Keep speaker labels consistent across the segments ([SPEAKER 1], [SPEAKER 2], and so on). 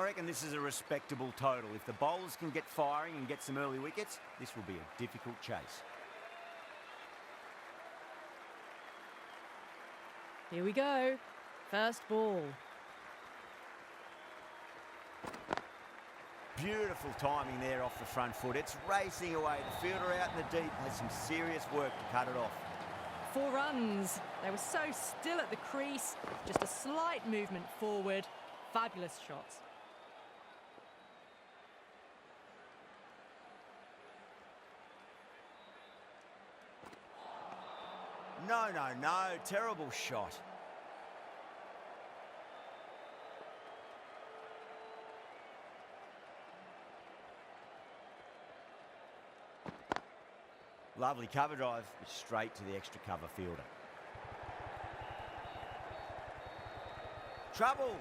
[SPEAKER 1] I reckon this is a respectable total. If the bowlers can get firing and get some early wickets, this will be a difficult chase.
[SPEAKER 2] Here we go. First ball.
[SPEAKER 1] Beautiful timing there off the front foot. It's racing away. The fielder out in the deep has some serious work to cut it off.
[SPEAKER 2] 4 runs. They were so still at the crease. Just a slight movement forward. Fabulous shots.
[SPEAKER 1] No. Terrible shot. Lovely cover drive, straight to the extra cover fielder. Trouble!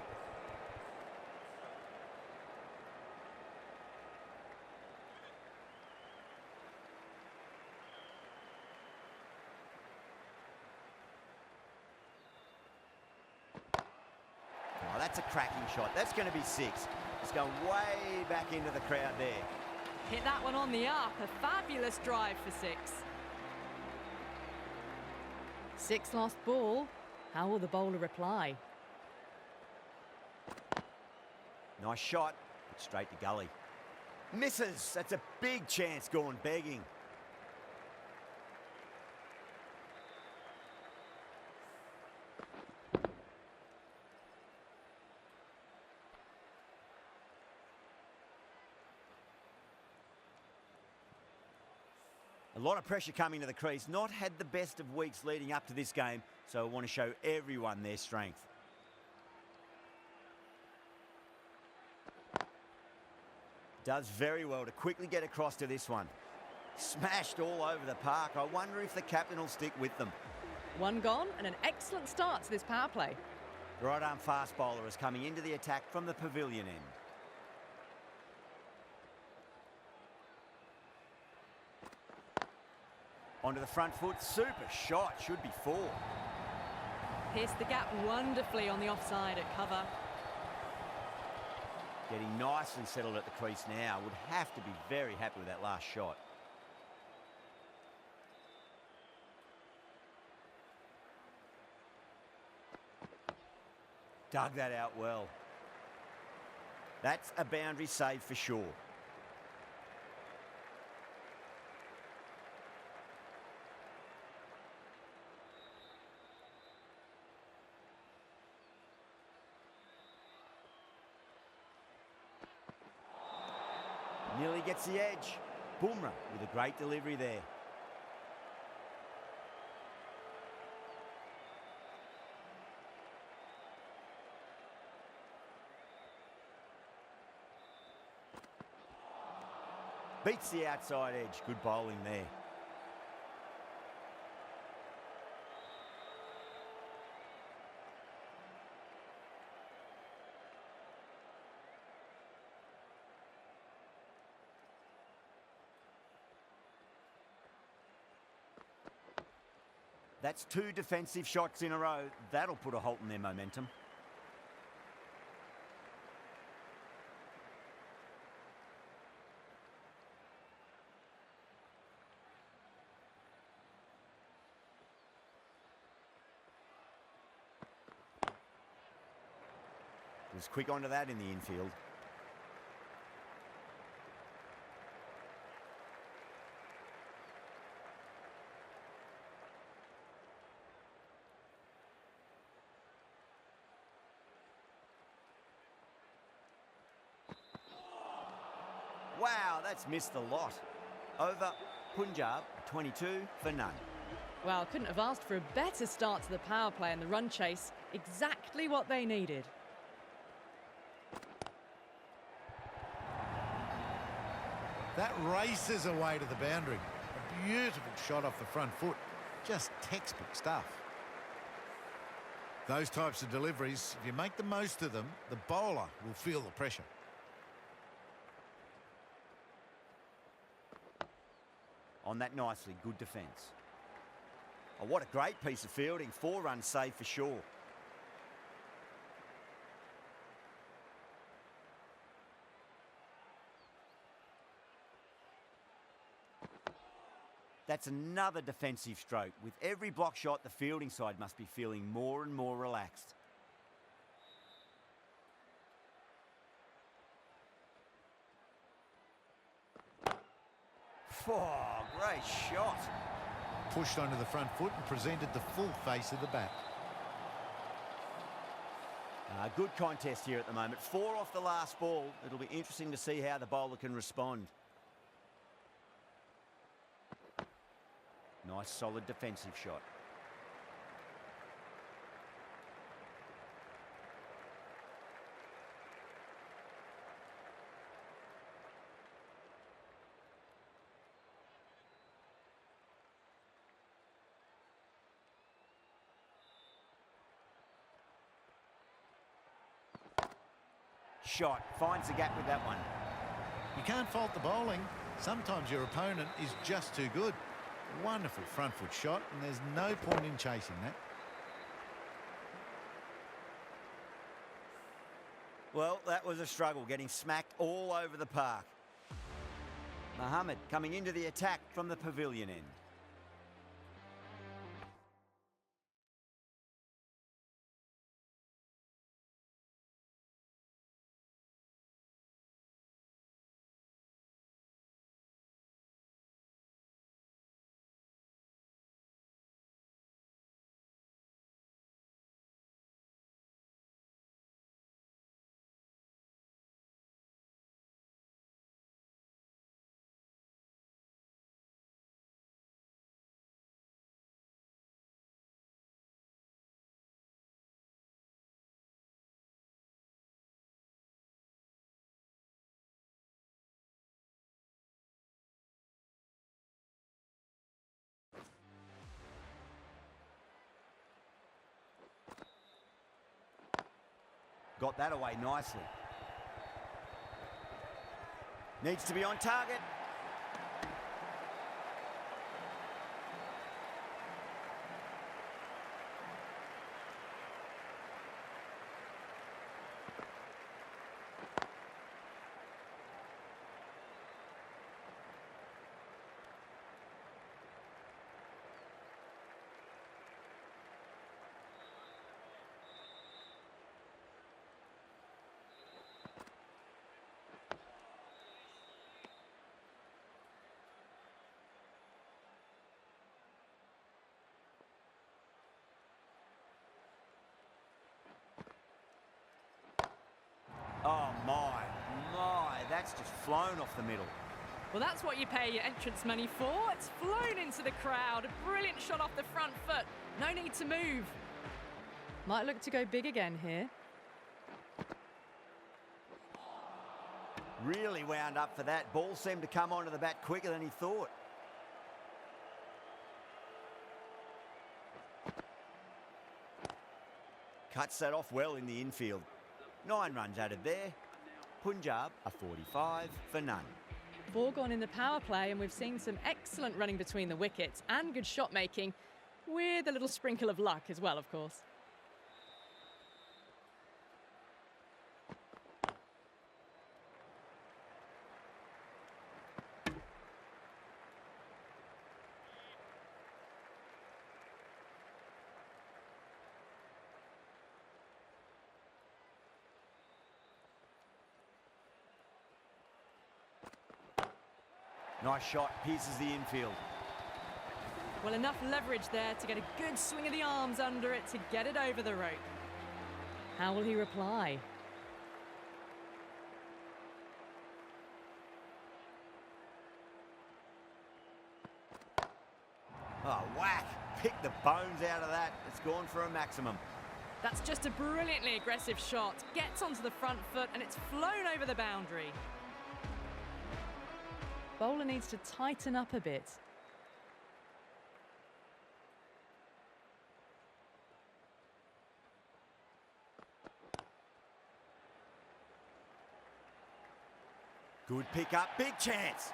[SPEAKER 1] Oh, that's a cracking shot. That's going to be 6. It's going way back into the crowd there.
[SPEAKER 2] Hit that one on the up. A fabulous drive for 6. 6 lost ball. How will the bowler reply?
[SPEAKER 1] Nice shot, but straight to gully. Misses. That's a big chance gone begging. A lot of pressure coming to the crease. Not had the best of weeks leading up to this game, so I want to show everyone their strength. Does very well to quickly get across to this one. Smashed all over the park. I wonder if the captain will stick with them.
[SPEAKER 2] 1 gone and an excellent start to this power play.
[SPEAKER 1] The right arm fast bowler is coming into the attack from the pavilion end. Onto the front foot, super shot, should be 4.
[SPEAKER 2] Pierced the gap wonderfully on the offside at cover.
[SPEAKER 1] Getting nicely settled at the crease now. Would have to be very happy with that last shot. Dug that out well. That's a boundary save for sure. Nearly gets the edge. Bumrah with a great delivery there. Beats the outside edge. Good bowling there. That's 2 defensive shots in a row. That'll put a halt in their momentum. Was quick onto that in the infield. Wow, that's missed the lot. Over, Punjab, 22 for none.
[SPEAKER 2] Well, couldn't have asked for a better start to the power play and the run chase. Exactly what they needed.
[SPEAKER 3] That races away to the boundary. A beautiful shot off the front foot. Just textbook stuff. Those types of deliveries, if you make the most of them, the bowler will feel the pressure.
[SPEAKER 1] On that nicely, good defence. Oh, what a great piece of fielding. 4 runs saved for sure. That's another defensive stroke. With every block shot, the fielding side must be feeling more and more relaxed. Oh, great shot.
[SPEAKER 3] Pushed onto the front foot and presented the full face of the bat.
[SPEAKER 1] Good contest here at the moment. 4 off the last ball. It'll be interesting to see how the bowler can respond. Nice, solid defensive shot. Shot, finds the gap with that one.
[SPEAKER 3] You can't fault the bowling. Sometimes your opponent is just too good. Wonderful front foot shot, and there's no point in chasing that.
[SPEAKER 1] Well, that was a struggle, getting smacked all over the park. Mohammed coming into the attack from the pavilion end. Got that away nicely. Needs to be on target. Oh, my, that's just flown off the middle.
[SPEAKER 2] Well, that's what you pay your entrance money for. It's flown into the crowd. A brilliant shot off the front foot. No need to move. Might look to go big again here.
[SPEAKER 1] Really wound up for that. Ball seemed to come onto the bat quicker than he thought. Cuts that off well in the infield. 9 runs added there. Punjab a 45 for none.
[SPEAKER 2] 4 gone in the power play, and we've seen some excellent running between the wickets and good shot making, with a little sprinkle of luck as well, of course.
[SPEAKER 1] Nice shot, pierces the infield.
[SPEAKER 2] Well, enough leverage there to get a good swing of the arms under it to get it over the rope. How will he reply?
[SPEAKER 1] Oh, whack. Pick the bones out of that. It's gone for a maximum.
[SPEAKER 2] That's just a brilliantly aggressive shot. Gets onto the front foot and it's flown over the boundary. Bowler needs to tighten up a bit.
[SPEAKER 1] Good pick up, big chance.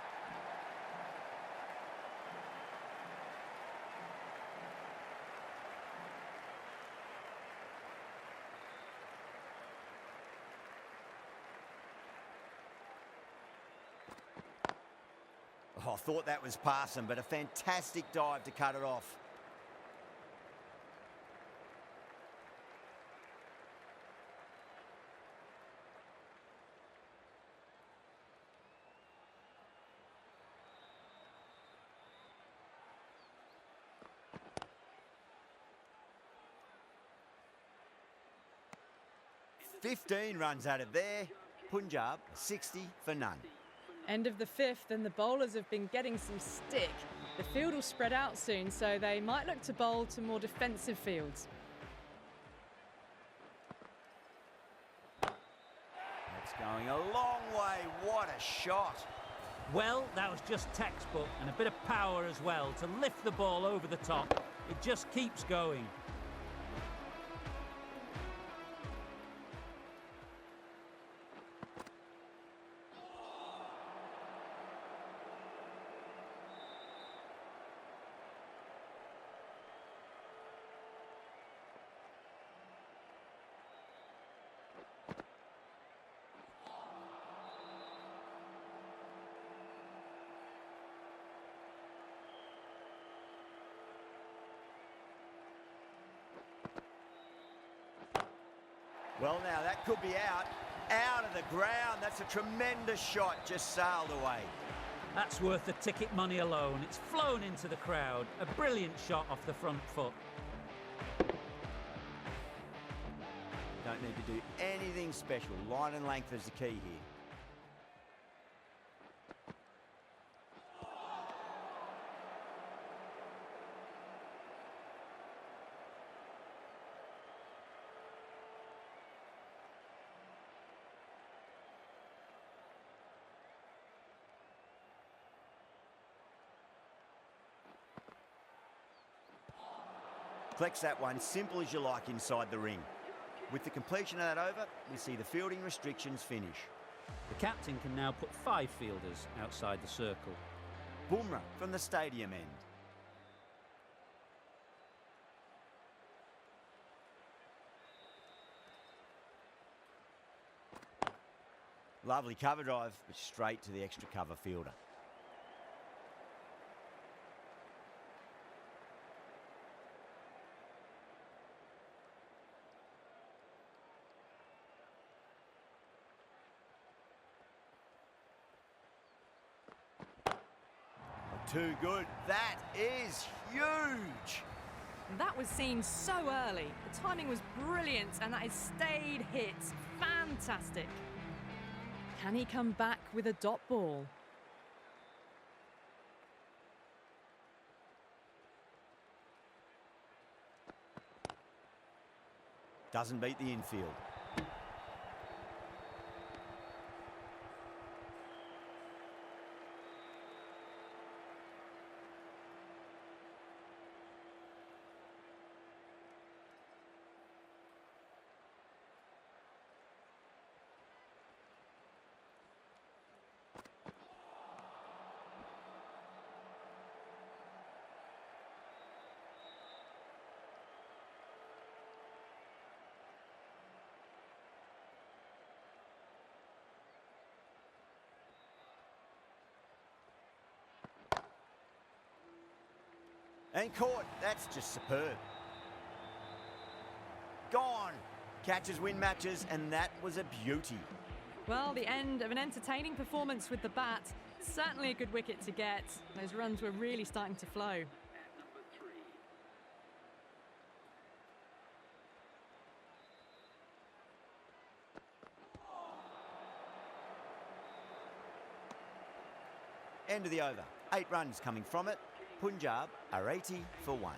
[SPEAKER 1] Oh, I thought that was passing, but a fantastic dive to cut it off. "15 runs out of there. Punjab 60 for none."
[SPEAKER 2] End of the fifth, and the bowlers have been getting some stick. The field will spread out soon, so they might look to bowl to more defensive fields.
[SPEAKER 1] That's going a long way. What a shot.
[SPEAKER 4] Well, that was just textbook, and a bit of power as well to lift the ball over the top. It just keeps going.
[SPEAKER 1] Well, now that could be out of the ground. That's a tremendous shot, just sailed away.
[SPEAKER 4] That's worth the ticket money alone. It's flown into the crowd. A brilliant shot off the front foot.
[SPEAKER 1] Don't need to do anything special. Line and length is the key here. Flex that one simple as you like inside the ring. With the completion of that over, we see the fielding restrictions finish.
[SPEAKER 4] The captain can now put 5 fielders outside the circle.
[SPEAKER 1] Bumrah from the stadium end. Lovely cover drive, but straight to the extra cover fielder. Too good. That is huge.
[SPEAKER 2] That was seen so early. The timing was brilliant, and that is stayed hit. Fantastic. Can he come back with a dot ball?
[SPEAKER 1] Doesn't beat the infield. And caught. That's just superb. Gone. Catches win matches, and that was a beauty.
[SPEAKER 2] Well, the end of an entertaining performance with the bat. Certainly a good wicket to get. Those runs were really starting to flow.
[SPEAKER 1] End of the over. 8 runs coming from it. Punjab are 80 for 1.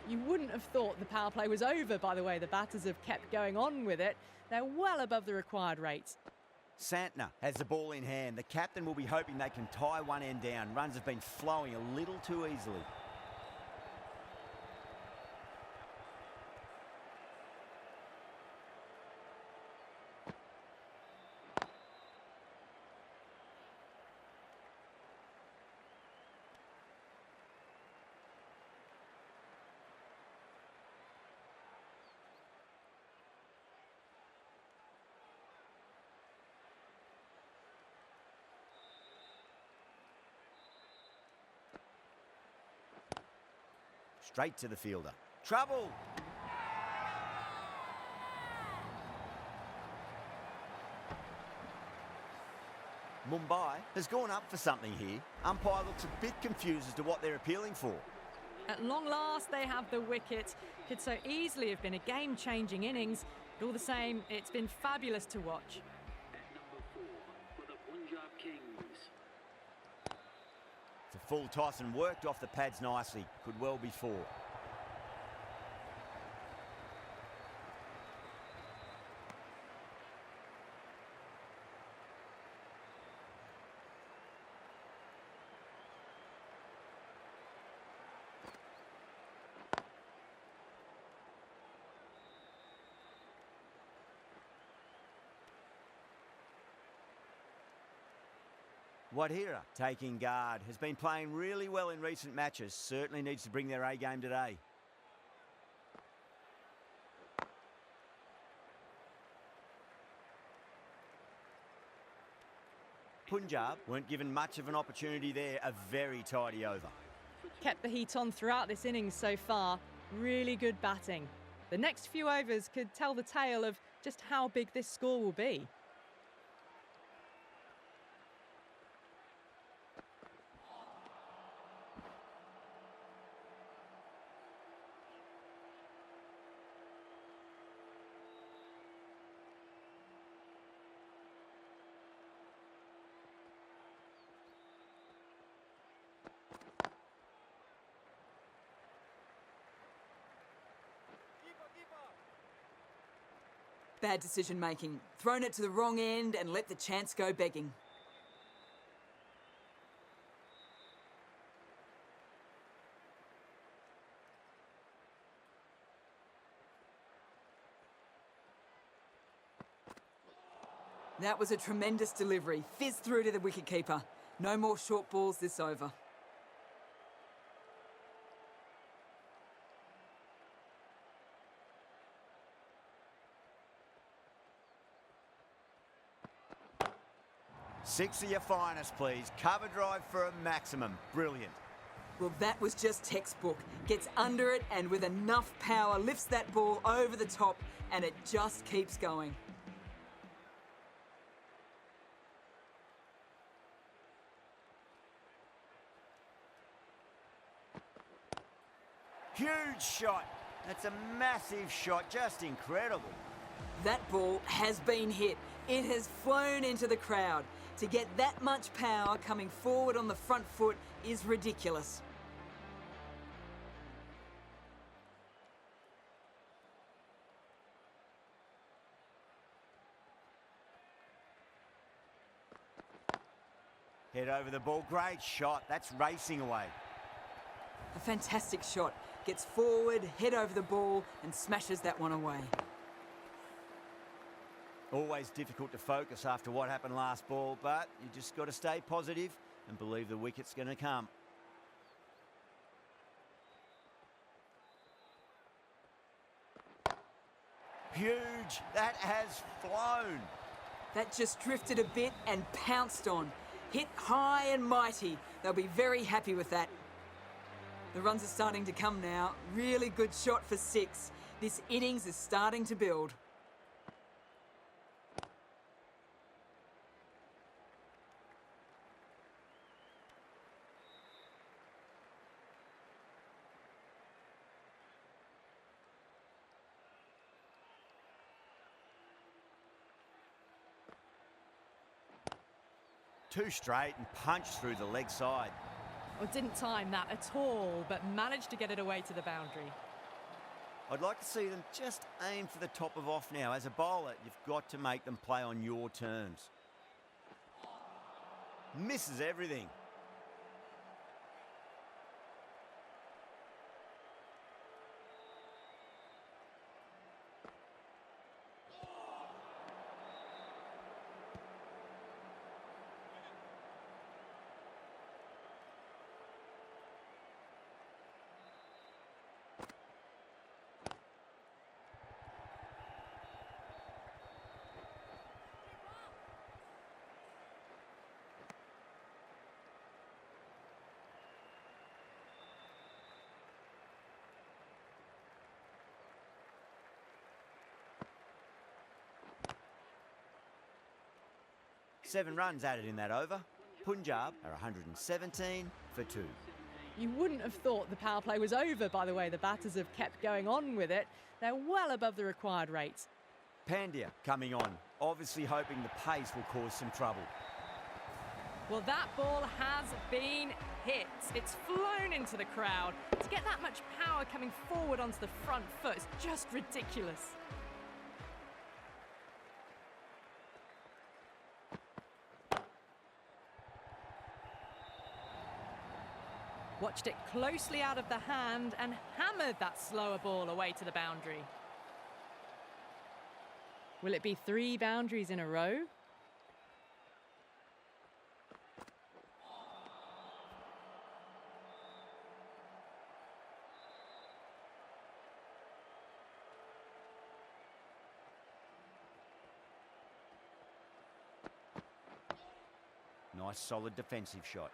[SPEAKER 2] You wouldn't have thought the power play was over by the way the batters have kept going on with it. They're well above the required rate.
[SPEAKER 1] Santner has the ball in hand. The captain will be hoping they can tie one end down. Runs have been flowing a little too easily. Straight to the fielder. Trouble! Mumbai has gone up for something here. Umpire looks a bit confused as to what they're appealing for.
[SPEAKER 2] At long last, they have the wicket. Could so easily have been a game-changing innings, but all the same, it's been fabulous to watch.
[SPEAKER 5] For the Punjab Kings.
[SPEAKER 1] It's a full toss and worked off the pads nicely. Could well be four. Wadhira, taking guard, has been playing really well in recent matches. Certainly needs to bring their A game today. Punjab weren't given much of an opportunity there. A very tidy over.
[SPEAKER 2] Kept the heat on throughout this innings so far. Really good batting. The next few overs could tell the tale of just how big this score will be.
[SPEAKER 6] Bad decision making. Thrown it to the wrong end and let the chance go begging. That was a tremendous delivery. Fizzed through to the wicketkeeper. No more short balls this over.
[SPEAKER 1] Six of your finest, please. Cover drive for a maximum. Brilliant.
[SPEAKER 6] Well, that was just textbook. Gets under it and with enough power lifts that ball over the top and it just keeps going.
[SPEAKER 1] Huge shot. That's a massive shot. Just incredible.
[SPEAKER 6] That ball has been hit. It has flown into the crowd. To get that much power coming forward on the front foot is ridiculous.
[SPEAKER 1] Head over the ball. Great shot. That's racing away.
[SPEAKER 6] A fantastic shot. Gets forward, head over the ball and smashes that one away.
[SPEAKER 1] Always difficult to focus after what happened last ball, but you just got to stay positive and believe the wicket's going to come. Huge. That has flown.
[SPEAKER 6] That just drifted a bit and pounced on. Hit high and mighty. They'll be very happy with that. The runs are starting to come now. Really good shot for six. This innings is starting to build.
[SPEAKER 1] Two straight and punched through the leg side.
[SPEAKER 2] Well, didn't time that at all, but managed to get it away to the boundary.
[SPEAKER 1] I'd like to see them just aim for the top of off now. As a bowler, you've got to make them play on your terms. Misses everything. 7 runs added in that over. Punjab are 117 for 2.
[SPEAKER 2] You wouldn't have thought the power play was over by the way the batters have kept going on with it. They're well above the required rates.
[SPEAKER 1] Pandya coming on, obviously hoping the pace will cause some trouble.
[SPEAKER 2] Well, that ball has been hit. It's flown into the crowd. To get that much power coming forward onto the front foot is just ridiculous. Watched it closely out of the hand and hammered that slower ball away to the boundary. Will it be 3 boundaries in a row?
[SPEAKER 1] Nice solid defensive shot.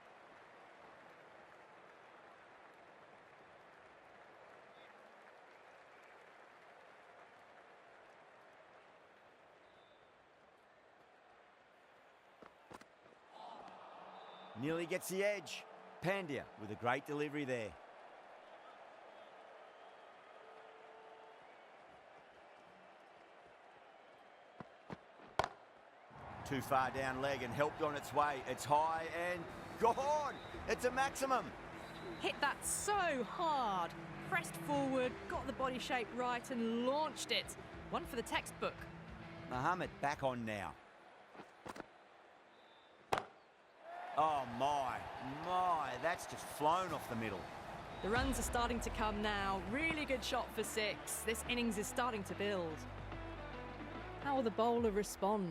[SPEAKER 1] Nearly gets the edge. Pandya with a great delivery there. Too far down leg and helped on its way. It's high and gone. It's a maximum.
[SPEAKER 2] Hit that so hard. Pressed forward, got the body shape right and launched it. One for the textbook.
[SPEAKER 1] Mohammed back on now. Oh my, that's just flown off the middle.
[SPEAKER 2] The runs are starting to come now. Really good shot for 6. This innings is starting to build. How will the bowler respond?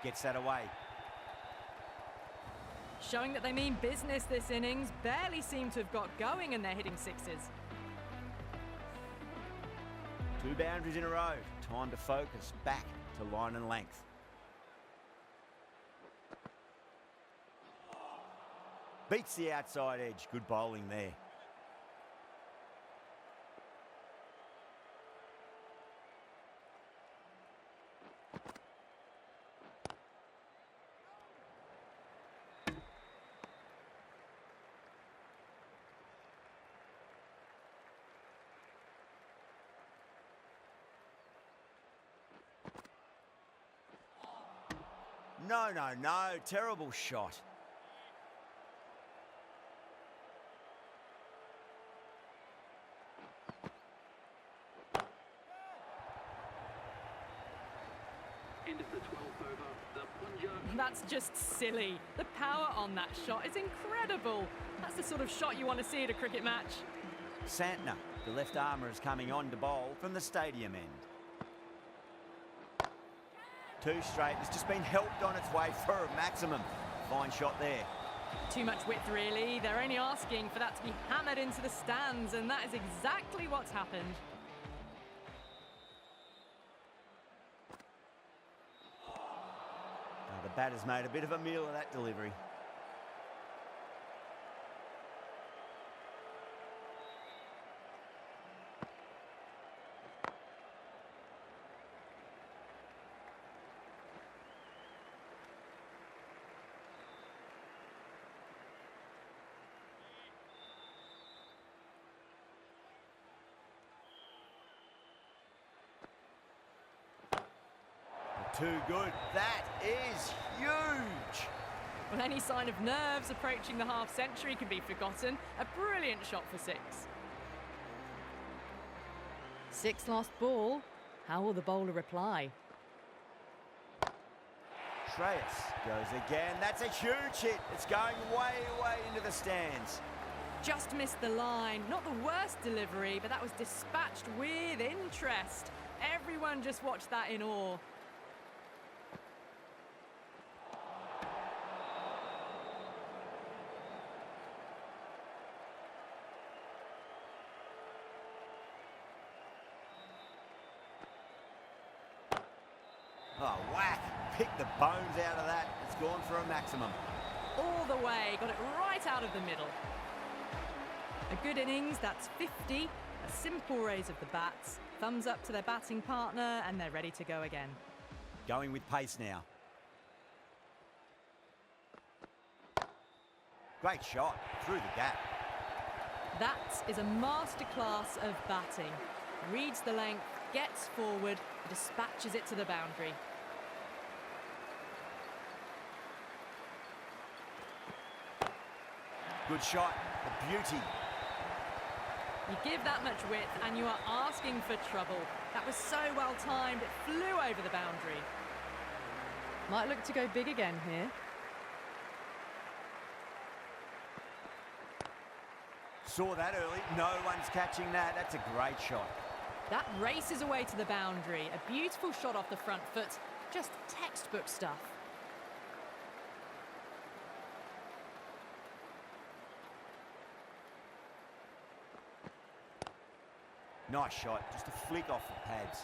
[SPEAKER 1] Gets that away.
[SPEAKER 2] Showing that they mean business this innings. Barely seem to have got going and they're hitting 6s.
[SPEAKER 1] 2 boundaries in a row. Time to focus back to line and length. Beats the outside edge. Good bowling there. No. Terrible shot.
[SPEAKER 5] End of the 12th over. The Punjab.
[SPEAKER 2] That's just silly. The power on that shot is incredible. That's the sort of shot you want to see at a cricket match.
[SPEAKER 1] Santner, the left armour, is coming on to bowl from the stadium end. 2 straight. It's just been helped on its way for a maximum. Fine shot there.
[SPEAKER 2] Too much width, really. They're only asking for that to be hammered into the stands, and that is exactly what's happened.
[SPEAKER 1] The batter's made a bit of a meal of that delivery. Too good. That is huge.
[SPEAKER 2] Well, any sign of nerves approaching the half-century can be forgotten. A brilliant shot for 6. 6 lost ball. How will the bowler reply?
[SPEAKER 1] Shreyas goes again. That's a huge hit. It's going way into the stands.
[SPEAKER 2] Just missed the line. Not the worst delivery, but that was dispatched with interest. Everyone just watched that in awe.
[SPEAKER 1] Oh, whack. Picked the bones out of that. It's gone for a maximum.
[SPEAKER 2] All the way, got it right out of the middle. A good innings, that's 50. A simple raise of the bats. thumbs up to their batting partner, and they're ready to go again.
[SPEAKER 1] Going with pace now. Great shot through the gap.
[SPEAKER 2] That is a masterclass of batting. Reads the length, gets forward, dispatches it to the boundary.
[SPEAKER 1] Good shot, a beauty.
[SPEAKER 2] You give that much width and you are asking for trouble. That was so well timed, it flew over the boundary. Might look to go big again here.
[SPEAKER 1] Saw that early, no one's catching that. That's a great shot.
[SPEAKER 2] That races away to the boundary. A beautiful shot off the front foot. Just textbook stuff.
[SPEAKER 1] Nice shot, just a flick off the pads.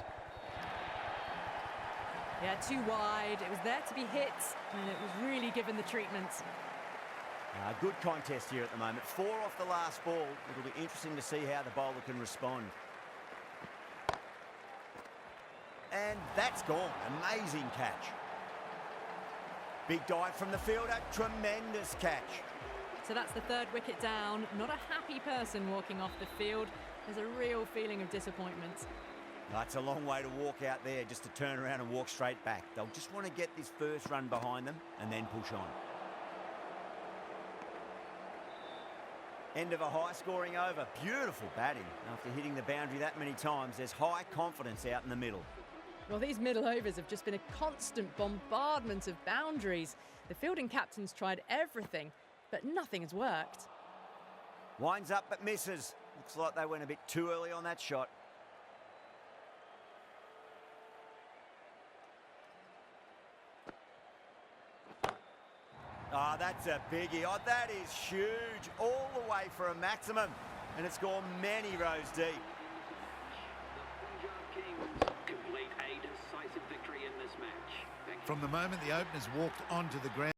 [SPEAKER 2] Yeah, too wide. It was there to be hit, and it was really given the treatment.
[SPEAKER 1] Good contest here at the moment. 4 off the last ball. It'll be interesting to see how the bowler can respond. And that's gone. Amazing catch. Big dive from the fielder. Tremendous catch.
[SPEAKER 2] So that's the 3rd wicket down. Not a happy person walking off the field. There's a real feeling of disappointment.
[SPEAKER 1] That's a long way to walk out there just to turn around and walk straight back. They'll just want to get this first run behind them and then push on. End of a high-scoring over. Beautiful batting. After hitting the boundary that many times, there's high confidence out in the middle.
[SPEAKER 2] Well, these middle overs have just been a constant bombardment of boundaries. The fielding captains tried everything, but nothing has worked.
[SPEAKER 1] Winds up but misses. Looks like they went a bit too early on that shot. Ah, that's a biggie. Oh, that is huge. All the way for a maximum. And it's gone many rows deep.
[SPEAKER 5] The Punjab Kings complete a decisive victory in this match. Thank you.
[SPEAKER 3] From the moment the openers walked onto the ground,